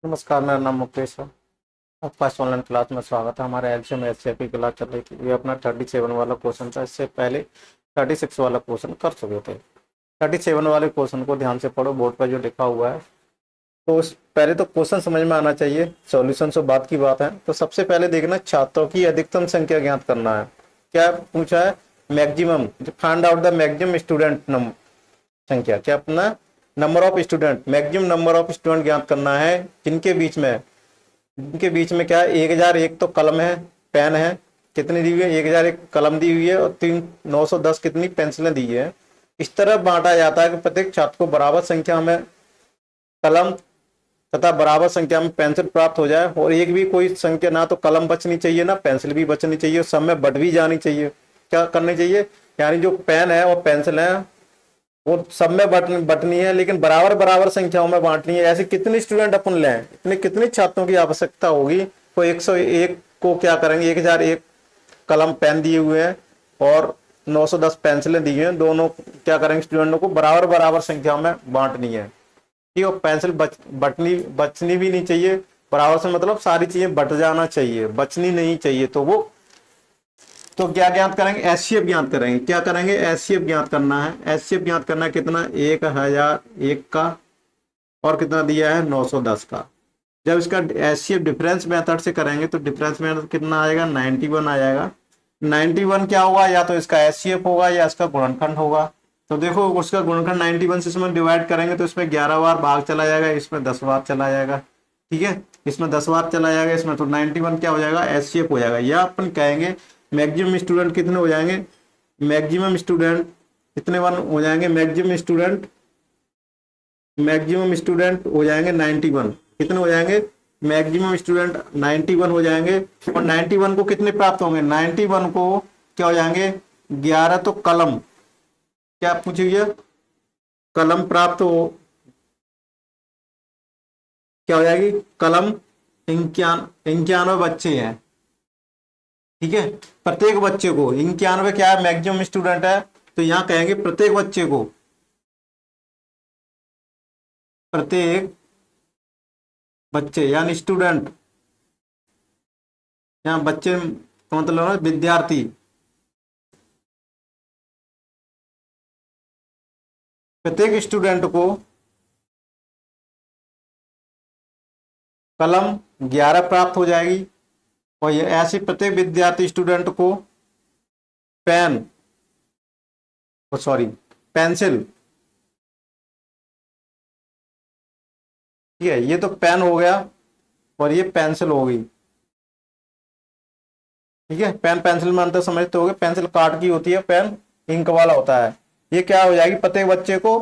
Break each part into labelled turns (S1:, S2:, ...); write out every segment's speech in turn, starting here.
S1: नमस्कार, मेरा नाम मुकेश है। आपका इस ऑनलाइन क्लास में स्वागत है। हमारे एलसीएम एचसीएफ की क्लास चल रही थी। ये अपना 37 वाला क्वेश्चन था। इससे पहले 36 वाला क्वेश्चन कर चुके थे। 37 वाले क्वेश्चन को ध्यान से पढ़ो, बोर्ड पर जो लिखा हुआ है। तो पहले तो क्वेश्चन समझ में आना चाहिए, सॉल्यूशन से बात की बात है। तो सबसे पहले देखना, छात्रों की अधिकतम संख्या ज्ञात करना है। क्या पूछा है? Maximum, find out the maximum student number, संख्या क्या अपना number of student, maximum number of student ज्ञात करना है। जिनके बीच में, इनके बीच में क्या है, 1001 तो कलम है, पेन है। कितनी दी हुई है? 1001 कलम दी हुई है और 910 कितनी पेंसिलें दी है। इस तरह बांटा जाता है कि प्रत्येक छात्र को बराबर संख्या में कलम तथा बराबर संख्या में पेंसिल प्राप्त हो जाए। और एक भी कोई संख्या, ना तो कलम बचनी चाहिए ना पेंसिल भी बचनी चाहिए, और सब में बट भी जानी चाहिए। क्या करनी चाहिए? यानी जो पेन है और पेंसिल है वो सब में बटनी है, लेकिन बराबर बराबर संख्याओं में बांटनी है। ऐसे कितने स्टूडेंट अपन लें, इतने कितने छात्रों की आवश्यकता होगी? तो 101 को क्या करेंगे, 1001 कलम पेन दिए हुए हैं और 910 पेंसिलें दी हुई हैं। दोनों क्या करेंगे, स्टूडेंटों को बराबर बराबर संख्याओं में बांटनी है। कि वो पेंसिल बचनी भी नहीं चाहिए। बराबर से मतलब सारी चीजें बट जाना चाहिए, बचनी नहीं चाहिए। तो क्या ज्ञात करेंगे? एचसीएफ ज्ञात करेंगे। क्या करेंगे? एचसीएफ ज्ञात करना है। एचसीएफ ज्ञात करना है कितना? 1001 का और कितना दिया है? 910 का। जब इसका एचसीएफ डिफरेंस मेथड से करेंगे तो डिफरेंस मेथड कितना आएगा? 91 आ जाएगा। 91 क्या होगा? या तो इसका एचसीएफ होगा या इसका गुणनखंड होगा। तो देखो, उसका गुणनखंड 91 से इसमें डिवाइड करेंगे तो इसमें 11 बार भाग चला जाएगा, इसमें 10 बार चला जाएगा। ठीक है, इसमें 10 बार चला जाएगा इसमें, तो 91 क्या हो जाएगा? एचसीएफ हो जाएगा। या अपन कहेंगे मैक्सिमम स्टूडेंट कितने हो जाएंगे? मैक्सिमम स्टूडेंट कितने वन हो जाएंगे? मैक्सिमम स्टूडेंट हो जाएंगे 91। कितने हो जाएंगे? मैक्सिमम स्टूडेंट 91 हो जाएंगे। और 91 को कितने प्राप्त होंगे? 91 को क्या हो जाएंगे? 11 तो कलम, क्या पूछी हुई है? कलम प्राप्त हो, क्या हो जाएगी? कलम 91 बच्चे हैं। ठीक है, प्रत्येक बच्चे को 91 क्या है? मैक्सिमम स्टूडेंट है। तो यहां कहेंगे प्रत्येक बच्चे को, प्रत्येक बच्चे यानी स्टूडेंट, यहाँ बच्चे का मतलब है विद्यार्थी। प्रत्येक स्टूडेंट को कलम 11 प्राप्त हो जाएगी। और ये ऐसे प्रत्येक विद्यार्थी स्टूडेंट को पेन, सॉरी, पेंसिल। ठीक है, ये तो पेन हो गया और ये पेंसिल हो गई। ठीक है, पेन पेंसिल में अंतर समझते होगे। पेंसिल काट की होती है, पेन इंक वाला होता है। ये क्या हो जाएगी? प्रत्येक बच्चे को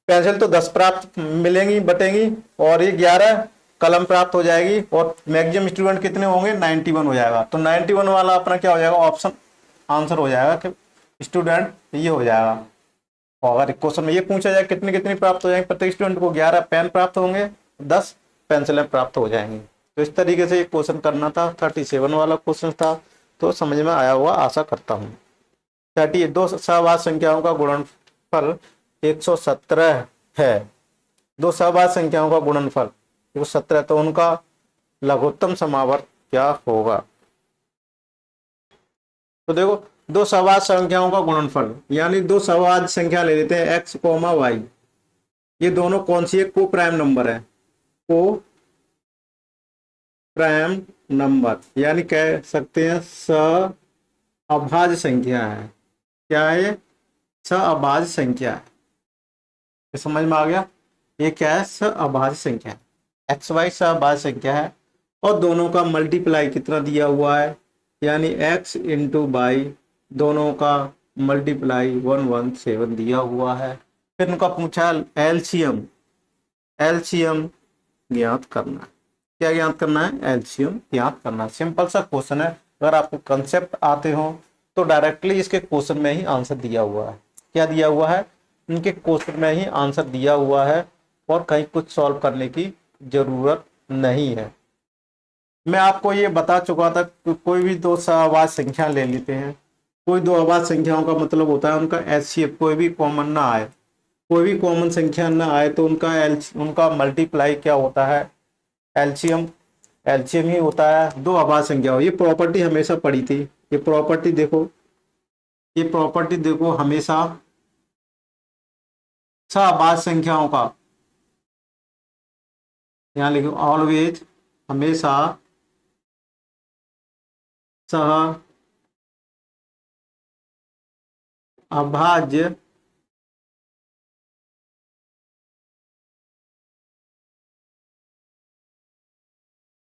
S1: पेंसिल तो 10 प्राप्त मिलेंगी, बटेंगी, और ये 11 कलम प्राप्त हो जाएगी। और मैक्सिमम स्टूडेंट कितने होंगे? 91 हो जाएगा। तो 91 वाला अपना क्या हो जाएगा? ऑप्शन आंसर हो जाएगा कि स्टूडेंट ये हो जाएगा। और अगर क्वेश्चन में ये पूछा जाए कितने कितने प्राप्त हो जाएंगे प्रत्येक स्टूडेंट को, 11 पेन प्राप्त होंगे, 10 पेंसिलें प्राप्त हो जाएंगी। तो इस तरीके से ये क्वेश्चन करना था। 37 वाला क्वेश्चन था। तो समझ में आया हुआ आशा करता हूँ। दो सहवाची संख्याओं का गुणनफल 117 है। दो सहवाची संख्याओं का गुणनफल 117, तो उनका लघुत्तम समावर्त क्या होगा? तो देखो, दो सहवाची संख्याओं का गुणनफल यानी दो सहवाची संख्या ले लेते हैं x, y। ये दोनों कौन सी है? को प्राइम नंबर है। को प्राइम नंबर यानी कह सकते हैं अभाज्य संख्या है। क्या है ये? अभाज्य संख्या है। ये समझ में आ गया? ये क्या है? अभाज्य संख्या है। एक्स वाई अभाज्य संख्या है और दोनों का मल्टीप्लाई कितना दिया हुआ है? यानी x इंटू वाई, दोनों का मल्टीप्लाई 117 दिया हुआ है। फिर उनका पूछा एलसीएम। एलसीएम ज्ञात करना है। क्या ज्ञात करना है? एलसीएम ज्ञात करना है। सिंपल सा क्वेश्चन है। अगर आपको कंसेप्ट आते हो तो डायरेक्टली इसके क्वेश्चन में ही आंसर दिया हुआ है। क्या दिया हुआ है? इनके क्वेश्चन में ही आंसर दिया हुआ है और कहीं कुछ सॉल्व करने की जरूरत नहीं है। मैं आपको ये बता चुका था कि कोई भी दो सहवाची संख्या ले लेते हैं। कोई दो अभाज्य संख्याओं का मतलब होता है उनका एचसीएफ कोई भी कॉमन ना आए, कोई भी कॉमन संख्या ना आए तो उनका मल्टीप्लाई क्या होता है? एलसीएम एलसीएम ही होता है दो अभाज्य संख्याओं। ये प्रॉपर्टी हमेशा पड़ी थी, ये प्रॉपर्टी देखो, ये प्रॉपर्टी देखो, हमेशा सअभाज्य संख्याओं का, यहाँ लिखो ऑलवेज, हमेशा सह अभाज्य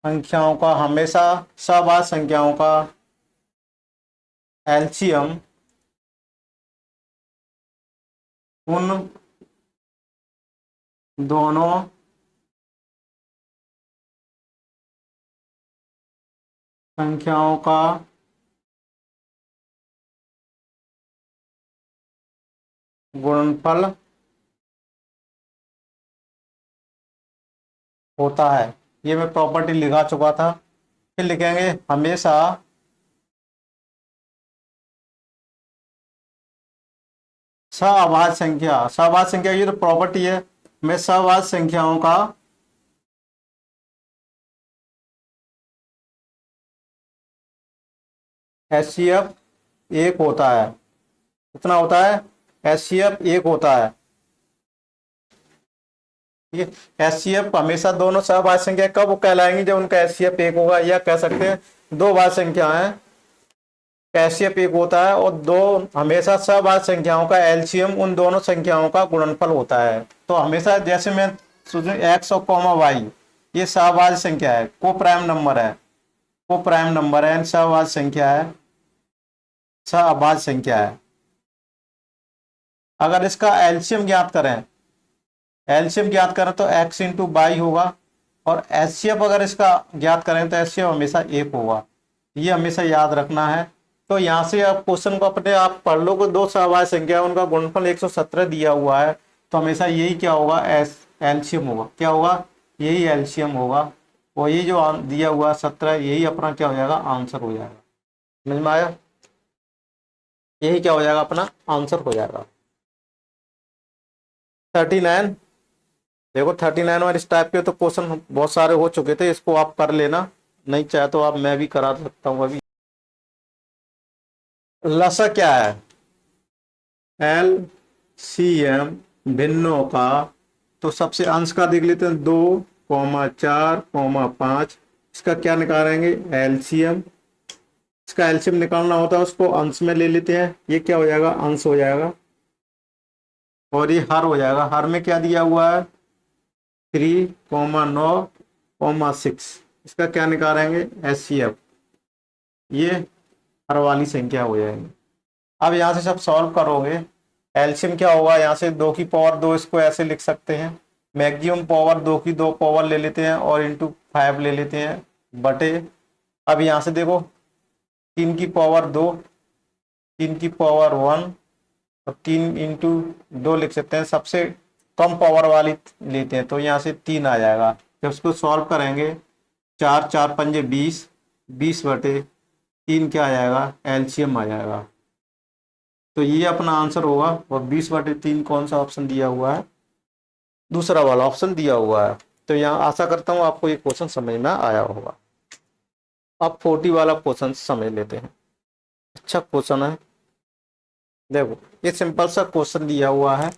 S1: संख्याओं का, हमेशा सअभाज्य संख्याओं का एलसीएम उन दोनों संख्याओं का गुणनफल होता है। ये मैं प्रॉपर्टी लिखा चुका था, फिर लिखेंगे हमेशा सअभाज्य संख्या, सअभाज्य संख्या ये तो प्रॉपर्टी है, मैं सअभाज्य संख्याओं का एचसीएफ एक होता है। कितना होता है? एचसीएफ एक होता है। ठीक है, एचसीएफ हमेशा दोनों सअभाज्य संख्या कब कहलाएंगी? जब उनका एचसीएफ एक होगा, या कह सकते हैं दो भाज्य संख्या है, एचसीएफ एक होता है, और दो हमेशा सअभाज्य संख्याओं का एलसीएम उन दोनों संख्याओं का गुणनफल होता है। तो हमेशा जैसे मैं सोचूं एक्स और कॉमा वाई, ये सअभाज्य संख्या है, को प्राइम नंबर है, को प्राइम नंबर है, सअभाज्य संख्या है, सअभाज्य संख्या है। अगर इसका एलसीएम ज्ञात करें, एलसीएम ज्ञात करें तो एक्स इंटू वाई होगा, और एचसीएफ अगर इसका ज्ञात करें तो एचसीएफ हमेशा एक होगा। ये हमेशा याद रखना है। तो यहाँ से आप क्वेश्चन को अपने आप पढ़ लो कि दो सअभाज्य संख्या उनका गुणनफल 117 दिया हुआ है, तो हमेशा यही क्या होगा? एलसीएम होगा। क्या होगा? यही एलसीएम होगा, और ये जो दिया हुआ 17, यही अपना क्या हो जाएगा? आंसर हो जाएगा। समझ में आया? यही क्या हो जाएगा? अपना आंसर हो जाएगा। 39 देखो, 39 और इस टाइप के तो क्वेश्चन बहुत सारे हो चुके थे, इसको आप कर लेना, नहीं चाहे तो आप मैं भी करा सकता हूँ अभी। लसा क्या है? एल सी एम भिन्नों का, तो सबसे अंश का देख लेते हैं, 2,4,5। इसका क्या निकालेंगे? एलसीएम। इसका एलसीएम निकालना होता है, उसको अंश में ले लेते हैं, ये क्या हो जाएगा? अंश हो जाएगा, और ये हर हो जाएगा। हर में क्या दिया हुआ है? 3,9,6। इसका क्या निकालेंगे? एचसीएफ। ये हर वाली संख्या हो जाएगी। अब यहाँ से सब सॉल्व करोगे, एलसीएम क्या होगा? यहाँ से 2 की पावर 2, इसको ऐसे लिख सकते हैं, मैक्सिमम पावर 2 की 2 पावर ले लेते हैं, और इंटू 5 ले लेते हैं, बटे। अब यहाँ से देखो 3 की पावर 2, 3 की पावर 1, और 3 इंटू 2 लिख सकते हैं, सबसे कम पावर वाली लेते हैं, तो यहाँ से 3 आ जाएगा। जब उसको सॉल्व करेंगे, 4 4 पंजे 20, 20 बटे 3 क्या आ जाएगा? एलसीएम आ जाएगा। तो ये अपना आंसर होगा। और 20 बटे 3 कौन सा ऑप्शन दिया हुआ है? दूसरा वाला ऑप्शन दिया हुआ है। तो यहाँ आशा करता हूँ आपको ये क्वेश्चन समझ में आया होगा। अब 40 वाला क्वेश्चन समझ लेते हैं। अच्छा क्वेश्चन है, देखो ये सिंपल सा क्वेश्चन दिया हुआ है।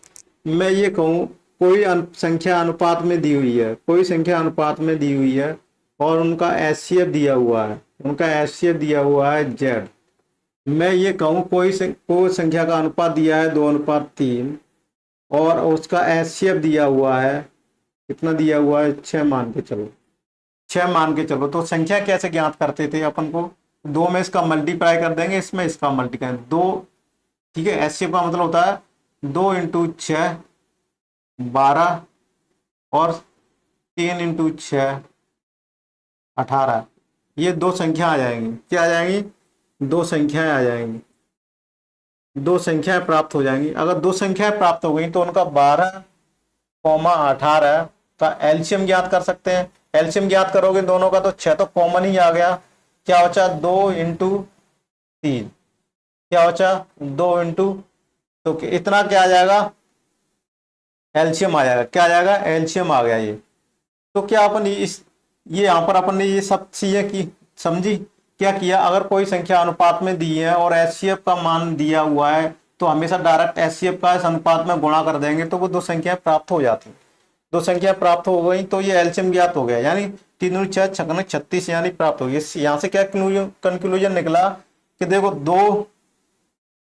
S1: मैं ये कहूँ कोई संख्या अनुपात में दी हुई है, कोई संख्या अनुपात में दी हुई है, और उनका एचसीएफ दिया हुआ है, उनका एचसीएफ दिया हुआ है जेड। मैं ये कहूँ कोई संख्या का अनुपात दिया है 2:3, और उसका एचसीएफ दिया हुआ है, कितना दिया हुआ है? 6 मान के चलो, 6 मान के चलो। तो संख्या कैसे ज्ञात करते थे अपन को? 2 में इसका मल्टीप्लाई कर देंगे, इसमें इसका मल्टीप्लाई 2। ठीक है, एचसीएफ का मतलब होता है 2 इंटू 6 12, और 3 इंटू 6 18। ये दो संख्या आ जाएंगी। क्या आ जाएंगी? दो संख्याएं आ जाएंगी, दो संख्याएं प्राप्त हो जाएंगी। अगर दो संख्याएं प्राप्त हो गई तो उनका 12,18 का एलसीएम ज्ञात कर सकते हैं। एलसीएम ज्ञात करोगे दोनों का तो 6 तो कॉमन ही आ गया। क्या बचा? 2 इंटू 3, क्या बचा? 2 इंटू, तो इतना क्या आ जाएगा? एलसीएम आ जाएगा। क्या आ जाएगा? एलसीएम आ गया ये। तो क्या अपन इस ये यहाँ पर अपन ने ये सब चीजें की समझी। क्या किया, अगर कोई संख्या अनुपात में दी है और एचसीएफ का मान दिया हुआ है तो हमेशा डायरेक्ट एचसीएफ का इस अनुपात में गुणा कर देंगे तो वो दो संख्याएं प्राप्त हो जाती। दो संख्या प्राप्त हो गई तो ये एलसीएम ज्ञात हो गया, यानी 3×4=36 यानी प्राप्त हो गई। यहाँ से क्या कंक्लूजन निकला कि देखो दो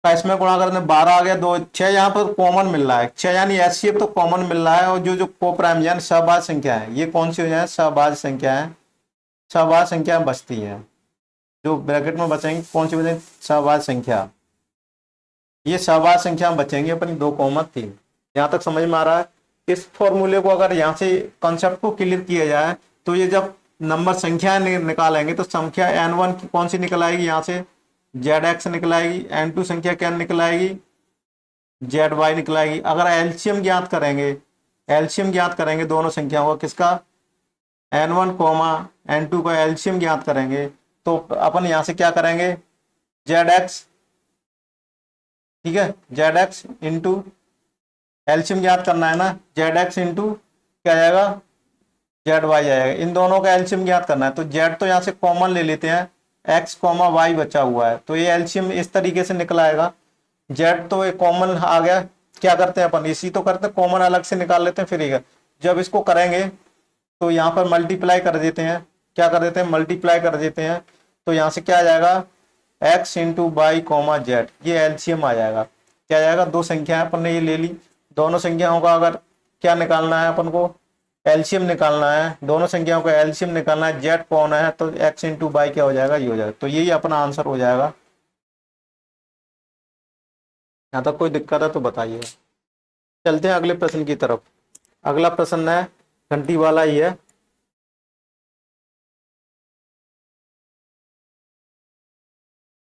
S1: का इसमें गुणा करने 12 आ गया, दो 6 यहाँ पर कॉमन मिल रहा है, 6 यानी एचसीएफ तो कॉमन मिल रहा है। और जो जो कोप्राइम यानी सहभाज्य संख्या है, ये कौन सी हो जाए, सहभाज्य संख्या है। सहभाज्य संख्या बचती है, जो ब्रैकेट में बचेंगी कौन सी बचेंगी, सहभाज्य संख्या। ये सहभाज्य संख्या बचेंगी अपनी 2, 3। यहाँ तक समझ में आ रहा है। इस फॉर्मूले को अगर यहाँ से कंसेप्ट को क्लियर किया जाए तो ये जब नंबर संख्या निकालेंगे तो संख्या n1 की कौन सी निकल आएगी, यहाँ से zx निकल आएगी, n2 संख्या क्या निकल आएगी, zy निकल आएगी। अगर एलसीएम ज्ञात करेंगे, एलसीएम ज्ञात करेंगे दोनों संख्याओं का, किसका, n1 n2 का एलसीएम ज्ञात करेंगे तो अपन यहाँ से क्या करेंगे, zx, ठीक है, zx इंटू एलसीएम ज्ञात करना है ना, zx इंटू क्या आएगा, zy आएगा। इन दोनों का एलसीएम ज्ञात करना है तो z तो यहाँ से कॉमन ले लेते हैं, x, y बचा हुआ है तो ये एलसीएम इस तरीके से निकल आएगा। z तो एक कॉमन आ गया, क्या करते हैं अपन, इसी तो करते हैं, कॉमन अलग से निकाल लेते हैं। फिर जब इसको करेंगे तो यहाँ पर मल्टीप्लाई कर देते हैं, क्या कर देते हैं, मल्टीप्लाई कर देते हैं तो यहाँ से क्या आ जाएगा, x इंटू वाई z, ये एलसीएम आ जाएगा। क्या आ जाएगा, दो संख्या है अपन ने ये ले ली, दोनों संख्याओं का अगर क्या निकालना है अपन को, एलसीएम निकालना है, दोनों संख्याओं का एलसीएम निकालना है, जेड कौन है तो x इंटू वाई क्या हो जाएगा, ये हो जाएगा। तो यही अपना आंसर हो जाएगा। यहाँ तक कोई दिक्कत है तो बताइए। चलते हैं अगले प्रश्न की तरफ। अगला प्रश्न है घंटी वाला ही है।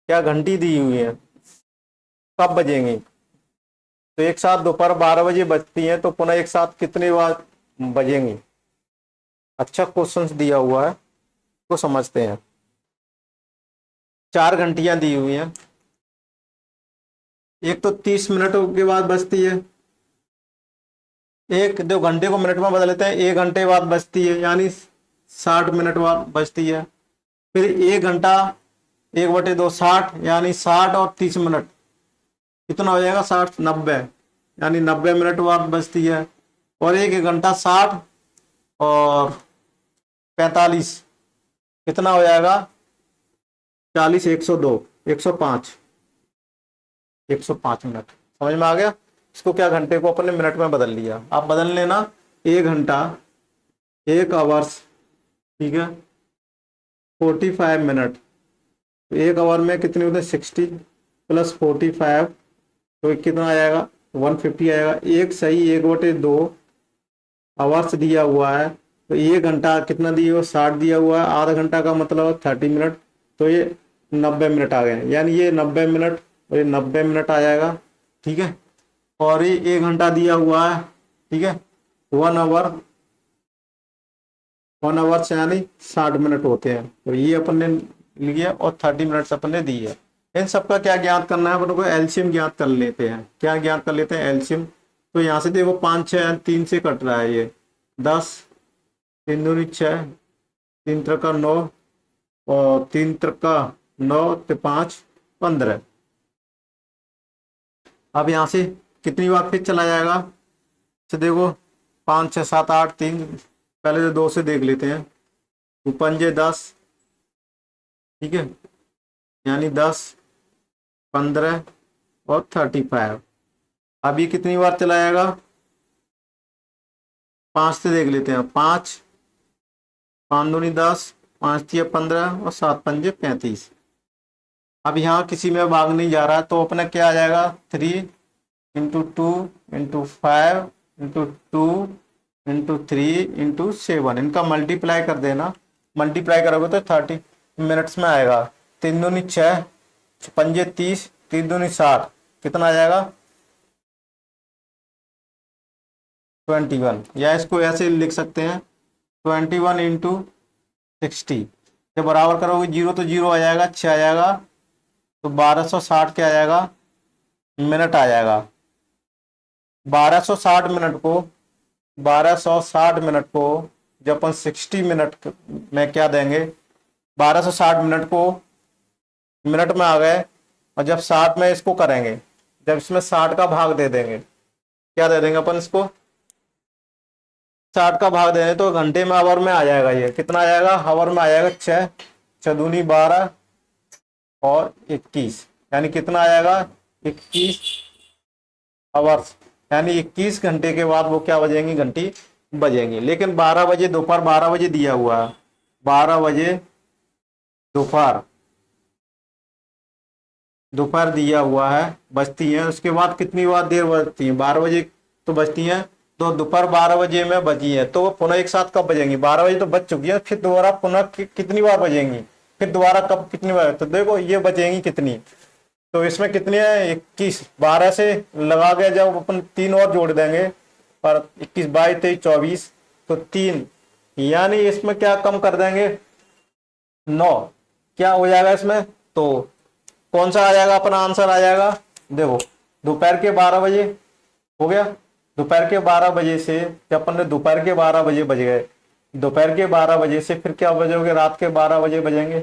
S1: क्या घंटी दी हुई है, कब बजेंगी, तो एक साथ दोपहर 12 बजे बजती है तो पुनः एक साथ कितने बार बजेंगी। अच्छा क्वेश्चन दिया हुआ है तो समझते हैं। 4 घंटियां दी हुई हैं, एक तो 30 मिनटों के बाद बजती है, एक 2 घंटे को मिनट में बदल लेते हैं, 1 घंटे बाद बजती है यानी 60 मिनट बाद बजती है। फिर 1 घंटा 1/2 60 यानी 60 और 30 मिनट कितना हो जाएगा, 60 90 यानी 90 मिनट बाद बजती है। और 1 घंटा 60 और 45 कितना हो जाएगा, 40 102 105 105 मिनट। समझ में आ गया। इसको क्या, घंटे को अपन ने मिनट में बदल लिया, आप बदल लेना। 1 घंटा 1 आवर्स, ठीक है, 45 मिनट। तो 1 आवर में कितने होते हैं, 60 प्लस 45 तो कितना आ जाएगा, 150 आएगा। एक सही 1/2 आवर्स दिया हुआ है तो 1 घंटा कितना दिया हुआ, 60 दिया हुआ है, आधा घंटा का मतलब 30 मिनट, तो ये 90 मिनट आ गए, यानी ये 90 मिनट और ये 90 मिनट आ जाएगा, ठीक है। और ये 1 घंटा दिया हुआ है, ठीक है, 1 आवर, 1 आवर से यानी 60 मिनट होते हैं तो ये अपन ने लिया और 30 मिनट अपन ने दी है। इन सबका क्या ज्ञात करना है अपन को, एलसीएम ज्ञात कर लेते हैं। क्या ज्ञात कर लेते हैं, एलसीएम। तो यहाँ से देखो 5 6 3 से कट रहा है, ये 10 3 दूनी 6 3 त्रिका 9 और 3 त्रिका 9 तो 5 15। अब यहाँ से कितनी बार फिर चला जाएगा, तो देखो 5 6 7 8 3, पहले तो 2 से देख लेते हैं, 2 पंजे 10, ठीक है, यानी 10 15 और 35। अब ये कितनी बार चला जाएगा, 5 से देख लेते हैं, 5 5 दूनी 10 5 3 15 और 7 पंजे 35। अब यहाँ किसी में भाग नहीं जा रहा तो अपना क्या आ जाएगा, 3 into 2 into 5 into 2 into 3 into 7, इनका मल्टीप्लाई कर देना। मल्टीप्लाई करोगे तो 30 मिनट्स में आएगा। 3 दूनी 6 पंजे 30 3 दूनी 60 कितना आ जाएगा, 21। या इसको ऐसे लिख सकते हैं 21 इंटू 60। जब बराबर करोगे 0 तो 0 आ जाएगा, 6 आ जाएगा तो 1260 क्या आ जाएगा, मिनट आ जाएगा। 1260 मिनट को 1260 मिनट को जब अपन 60 मिनट में क्या देंगे, 1260 मिनट को मिनट में आ गए, और जब 60 में इसको करेंगे, जब इसमें 60 का भाग दे देंगे, क्या दे देंगे अपन इसको, 60 का भाग देंगे तो घंटे में आवर में आ जाएगा। ये कितना आ जाएगा, आवर में आ जाएगा 6, 6 दूनी 12 और 21, यानी कितना आ जाएगा 21 आवर्स, यानी 21 घंटे के बाद वो क्या बजेंगी, घंटी बजेंगी। लेकिन 12 बजे, दोपहर 12 बजे दिया हुआ है, 12 बजे दोपहर दोपहर दिया हुआ है, बजती है। उसके बाद कितनी बार देर बजती है, 12 बजे तो बजती है, तो दोपहर 12 बजे में बजी है, तो वो पुनः एक साथ कब बजेंगी, 12 बजे तो बज चुकी है, फिर दोबारा पुनः कितनी बार बजेंगी, फिर दोबारा कब कितनी बार, तो देखो ये बजेंगी कितनी, तो इसमें कितनी है 21, 12 से लगा के जब अपन 3 और जोड़ देंगे, पर 21 22 23 24 तो 3, यानी इसमें क्या कम कर देंगे 9, क्या हो जाएगा इसमें, तो कौन सा आ जाएगा अपना आंसर आ जाएगा, देखो दोपहर के 12 बजे हो गया, दोपहर के 12 बजे से जब अपन ने दोपहर के 12 बजे बज गए, दोपहर के 12 बजे से फिर क्या बजोगे, रात के 12 बजे बजेंगे,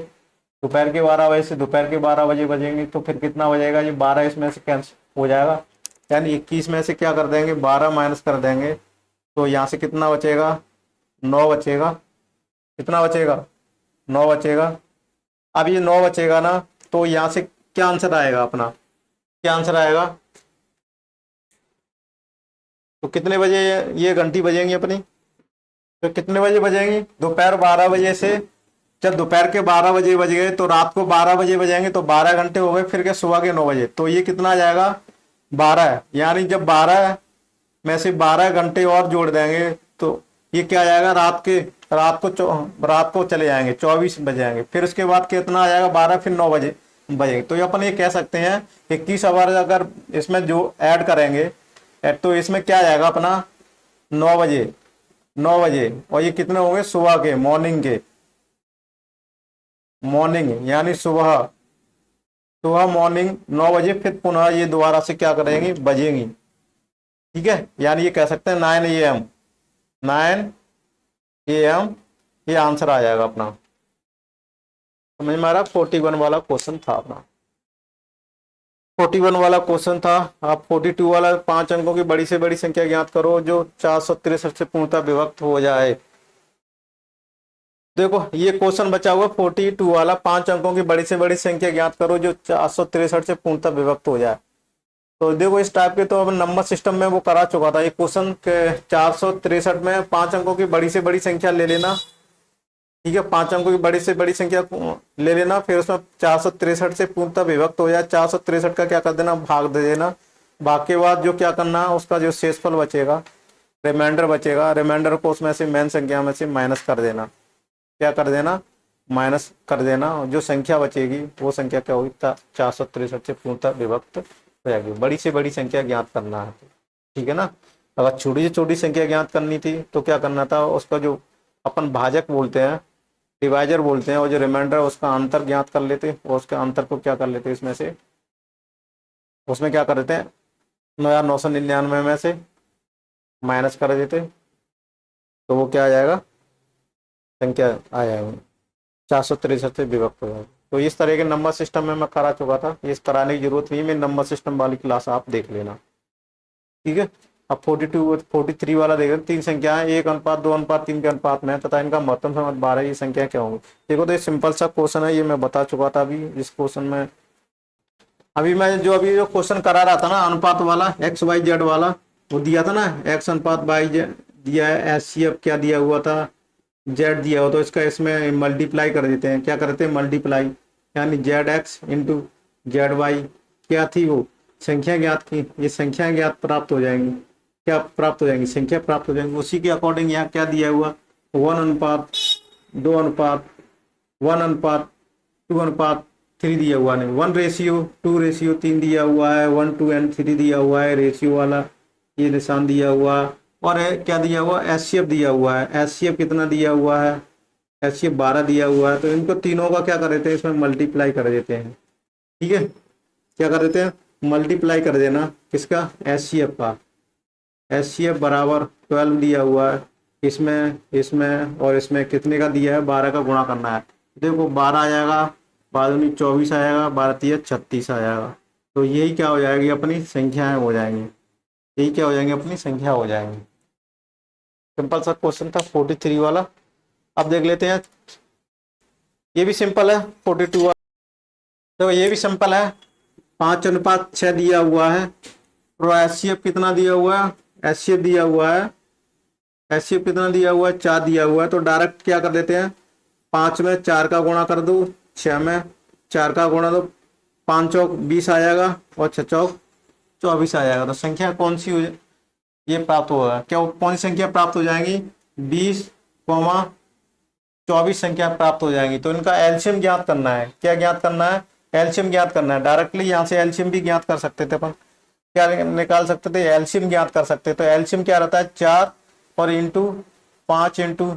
S1: दोपहर के 12 बजे से दोपहर के 12 बजे बजेंगे, तो फिर कितना बजेगा, ये 12 इसमें से कैंसिल हो जाएगा, यानी 21 में से क्या कर देंगे 12 माइनस कर देंगे, तो यहाँ से कितना बचेगा 9 बचेगा, कितना बचेगा 9 बचेगा। अब ये 9 बचेगा ना, तो यहाँ से क्या आंसर आएगा अपना, क्या आंसर आएगा, तो कितने बजे ये घंटी बजेंगी अपनी, तो कितने बजे बजेंगी, दोपहर 12 बजे से, जब दोपहर के 12 बजे बज गए तो रात को 12 बजे बजेंगे, तो 12 घंटे हो गए, फिर क्या सुबह के 9 बजे, तो ये कितना आ जाएगा 12, यानी जब 12 में से 12 घंटे और जोड़ देंगे तो ये क्या आ जाएगा, रात को चले जाएंगे 24 बज जाएंगे, फिर उसके बाद कितना आ जाएगा 12, फिर 9 बजे बजेंगे, तो ये अपन ये कह सकते हैं 21 आवर अगर इसमें जो ऐड करेंगे, तो इसमें क्या आ जाएगा अपना 9 बजे, 9 बजे, और ये कितने होंगे सुबह के, मॉर्निंग यानी सुबह मॉर्निंग 9 बजे, फिर पुनः ये दोबारा से क्या करेंगी बजेंगी, ठीक है, यानी ये कह सकते हैं 9 AM, 9 AM ये आंसर आ जाएगा अपना। समझ में आ रहा, 41 वाला क्वेश्चन था अपना, 41 वाला क्वेश्चन था। आप 42 वाला 5 अंकों की बड़ी से बड़ी संख्या ज्ञात करो जो 463 से पूर्णतः विभक्त हो जाए। देखो ये क्वेश्चन बचा हुआ 42 वाला, 5 अंकों की बड़ी से बड़ी संख्या ज्ञात करो जो 463 से पूर्णतः विभक्त हो जाए। तो देखो इस टाइप के तो अब नंबर सिस्टम में वो करा चुका था ये क्वेश्चन के, 463 में 5 अंकों की बड़ी से बड़ी संख्या ले लेना, ठीक है, 5 अंकों की बड़ी से बड़ी संख्या ले लेना, फिर उसमें 463 से पूर्णतः विभक्त हो जाए, 463 का क्या कर देना भाग दे देना, भाग के बाद जो क्या करना है उसका जो शेषफल बचेगा, रिमाइंडर बचेगा, रिमाइंडर को उसमें से मेन संख्या में से माइनस कर देना, क्या कर देना माइनस कर देना, जो संख्या बचेगी वो संख्या क्या होगी 463 से पूर्णतः विभक्त हो जाएगी। बड़ी से बड़ी संख्या ज्ञात करना है, ठीक है ना। अगर छोटी से छोटी संख्या ज्ञात करनी थी तो क्या करना था, उसका जो अपन भाजक बोलते हैं, डिवाइजर बोलते हैं, और जो रिमाइंडर उसका अंतर ज्ञात कर लेते, और उसके अंतर को क्या कर लेते, इसमें से उसमें क्या कर देते हैं 9,999 में से माइनस कर देते, तो वो क्या आ जाएगा संख्या आ जाएगी 463 से विभक्त हो जाएगा। तो इस तरह के नंबर सिस्टम में मैं करा चुका था, इस कराने की जरूरत नहीं, मैं नंबर सिस्टम वाली क्लास आप देख लेना, ठीक है। अब 43 वाला देख रहे 3 संख्याएं 1:2:3 के अनुपात में तथा इनका महत्तम समय 12, ये संख्या क्या होंगी। देखो तो ये सिंपल सा क्वेश्चन है, ये मैं बता चुका था अभी इस क्वेश्चन में, अभी जो क्वेश्चन करा रहा था ना अनुपात वाला XYZ वाला, वो दिया था ना X अनुपात Y दिया है, SCF क्या दिया हुआ था Z दिया हुआ, तो इसका इसमें मल्टीप्लाई कर देते हैं, क्या करते हैं मल्टीप्लाई, यानी ZX इंटू ZY क्या थी वो संख्या ज्ञात की, ये संख्या ज्ञात प्राप्त हो जाएंगी, क्या प्राप्त हो जाएंगी संख्या प्राप्त हो जाएंगी। उसी के अकॉर्डिंग यहाँ क्या दिया हुआ 1:2:1:1:2:3 दिया हुआ नहीं, 1:2:3 दिया हुआ है, 1:3 दिया हुआ है, रेशियो वाला ये निशान दिया हुआ, और क्या दिया हुआ SCF दिया हुआ है, SCF कितना दिया हुआ है SCF 12 दिया हुआ है। तो इनको तीनों का क्या कर देते हैं इसमें मल्टीप्लाई कर देते हैं, ठीक है, क्या कर देते हैं मल्टीप्लाई कर देना किसका SCF का, SCF बराबर 12 दिया हुआ है, इसमें इसमें और इसमें कितने का दिया है, 12 का गुणा करना है। देखो 12 आ जाएगा, 12 24 आएगा, 12 3 36 आ जाएगा। तो यही क्या हो जाएगी, अपनी संख्याएं हो जाएंगी। यही क्या हो जाएंगी, अपनी संख्या हो जाएंगी। सिंपल सा क्वेश्चन था 43 वाला। अब देख लेते हैं, ये भी सिंपल है 42 वाला। तो ये भी सिंपल है, 5:6 दिया हुआ है और एचसीएफ कितना दिया हुआ है, एचसीएफ दिया हुआ है, एचसीएफ कितना दिया हुआ है, 4 दिया हुआ है। तो डायरेक्ट क्या कर देते हैं, 5 में 4 का गुणा कर दो, 6 में 4 का गुणा दो, 5 चौक 20 आ जाएगा और 6 चौक 24 आ जाएगा। तो संख्या कौन सी हो, ये प्राप्त होगा, क्या कौन सी संख्या प्राप्त हो जाएंगी, 20, 24 संख्या प्राप्त हो जाएंगी। तो इनका एलसीएम ज्ञात करना है। क्या ज्ञात करना है, एलसीएम ज्ञात करना है। डायरेक्टली यहाँ से एलसीएम भी ज्ञात कर सकते थे अपन, क्या निकाल सकते थे, एलसीएम ज्ञात कर सकते। तो एलसीएम क्या रहता है, 4 और इंटू 5 इंटू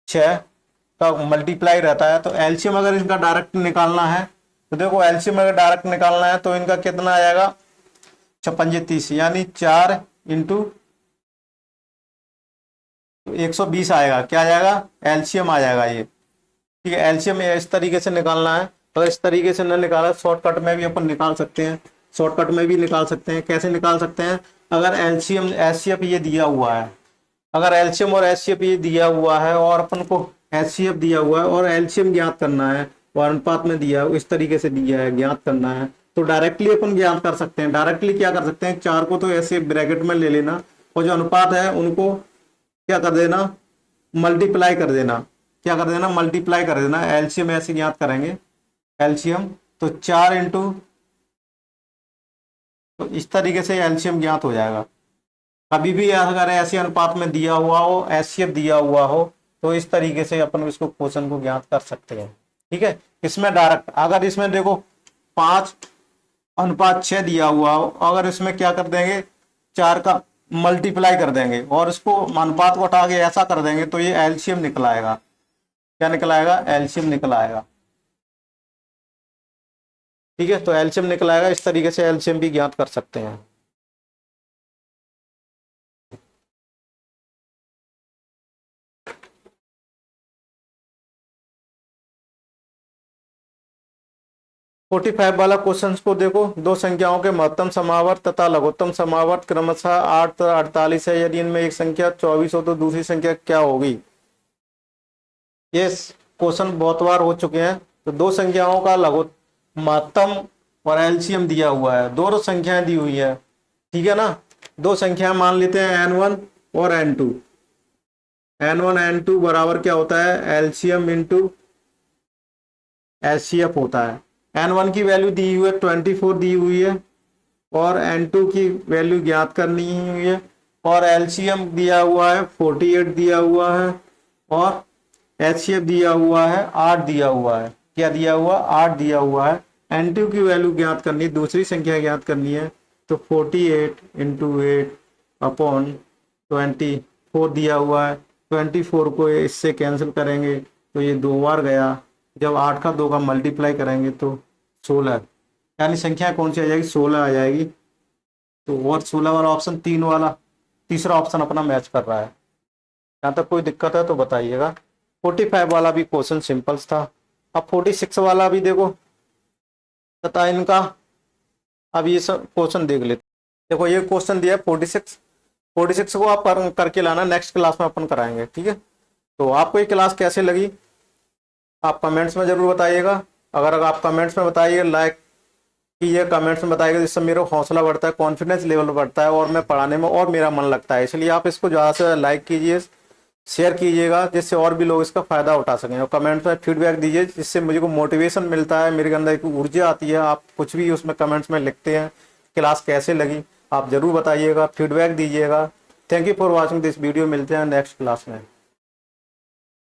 S1: 6 का मल्टीप्लाई रहता है। तो एलसीएम अगर इनका डायरेक्ट निकालना है तो देखो, एलसीएम अगर डायरेक्ट निकालना है तो इनका कितना आएगा, 56 30, यानी 4 इंटू 120 आएगा। क्या आ जाएगा, एलसीएम आ जाएगा ये। ठीक है, एलसीएम इस तरीके से निकालना है। तो इस तरीके से न निकाला, शॉर्टकट में भी अपन निकाल सकते हैं, शॉर्टकट में भी निकाल सकते हैं। कैसे निकाल सकते हैं, अगर एलसीएम एचसीएफ ये दिया हुआ है, अगर एलसीएम और एचसीएफ ये दिया हुआ है और अपन को एचसीएफ दिया हुआ है और एलसीएम ज्ञात करना है और अनुपात में दिया है, इस तरीके से दिया है, ज्ञात करना है, तो डायरेक्टली अपन ज्ञात कर सकते हैं। डायरेक्टली क्या कर सकते हैं, 4 को तो ऐसे ब्रैकेट में ले लेना और जो अनुपात है उनको क्या कर देना, मल्टीप्लाई कर देना। क्या कर देना, मल्टीप्लाई कर देना। एलसीएम ऐसे ज्ञात करेंगे, एलसीएम तो 4 इंटू, तो इस तरीके से एलसीएम ज्ञात हो जाएगा। कभी भी अगर ऐसे अनुपात में दिया हुआ हो, एचसीएफ दिया हुआ हो, तो इस तरीके से अपन इसको क्वेश्चन को ज्ञात कर सकते हैं। ठीक है, इसमें डायरेक्ट, अगर इसमें देखो 5:6 दिया हुआ हो, अगर इसमें क्या कर देंगे, 4 का मल्टीप्लाई कर देंगे और इसको अनुपात को हटा के ऐसा कर देंगे, तो ये एलसीएम निकल आएगा। क्या निकल आएगा, एलसीएम निकल आएगा। ठीक है, तो एलसीएम निकल आएगा। इस तरीके से एलसीएम भी ज्ञात कर सकते हैं। फोर्टी 45 वाला क्वेश्चन को देखो, दो संख्याओं के महत्तम समावर्त तथा लघुत्तम समावर्त क्रमशः 8 तथा 48 है। यदि इनमें एक संख्या 24 हो तो दूसरी संख्या क्या होगी। ये क्वेश्चन बहुत बार हो चुके हैं। तो दो संख्याओं का महत्तम और एलसीएम दिया हुआ है, दोनों संख्याएं दी हुई है। ठीक है ना, दो संख्या मान लेते हैं n1 और n2। n1 n2 बराबर क्या होता है, एलसीएम इंटू एचसीएफ होता है। n1 की वैल्यू दी हुई है 24 दी हुई है और n2 की वैल्यू ज्ञात करनी हुई है और एलसीएम दिया हुआ है 48 दिया हुआ है और एचसीएफ दिया हुआ है 8 दिया हुआ है। क्या दिया हुआ, 8 दिया हुआ है। n2 की वैल्यू ज्ञात करनी है, दूसरी संख्या ज्ञात करनी है। तो 48 इंटू 8 अपॉन 24 दिया हुआ है। 24 को इससे कैंसिल करेंगे तो ये 2 बार गया, जब 8 का 2 का मल्टीप्लाई करेंगे तो 16, यानी संख्या कौन सी आ जाएगी, 16 आ जाएगी। तो और 16 वाला ऑप्शन, 3 वाला, तीसरा ऑप्शन अपना मैच कर रहा है। यहाँ तक कोई दिक्कत है तो बताइएगा। 45 वाला भी क्वेश्चन सिंपल था। अब 46 वाला भी देखो तथा इनका, अब ये सब क्वेश्चन देख लेते। देखो ये क्वेश्चन दिया है 46 को आप करके लाना, नेक्स्ट क्लास में अपन कराएंगे। ठीक है, तो आपको ये क्लास कैसे लगी आप कमेंट्स में जरूर बताइएगा। अगर आप कमेंट्स में बताइए, लाइक कीजिए, कमेंट्स में बताइएगा, जिससे मेरा हौसला बढ़ता है, कॉन्फिडेंस लेवल बढ़ता है और मैं पढ़ाने में और मेरा मन लगता है। इसलिए आप इसको ज़्यादा से लाइक कीजिए, शेयर कीजिएगा, जिससे और भी लोग इसका फ़ायदा उठा सकें। और कमेंट्स में फीडबैक दीजिए, जिससे मुझे को मोटिवेशन मिलता है, मेरे अंदर एक ऊर्जा आती है। आप कुछ भी उसमें कमेंट्स में लिखते हैं, क्लास कैसे लगी आप ज़रूर बताइएगा, फीडबैक दीजिएगा। Thank you for watching this video. मिलते हैं नेक्स्ट क्लास में।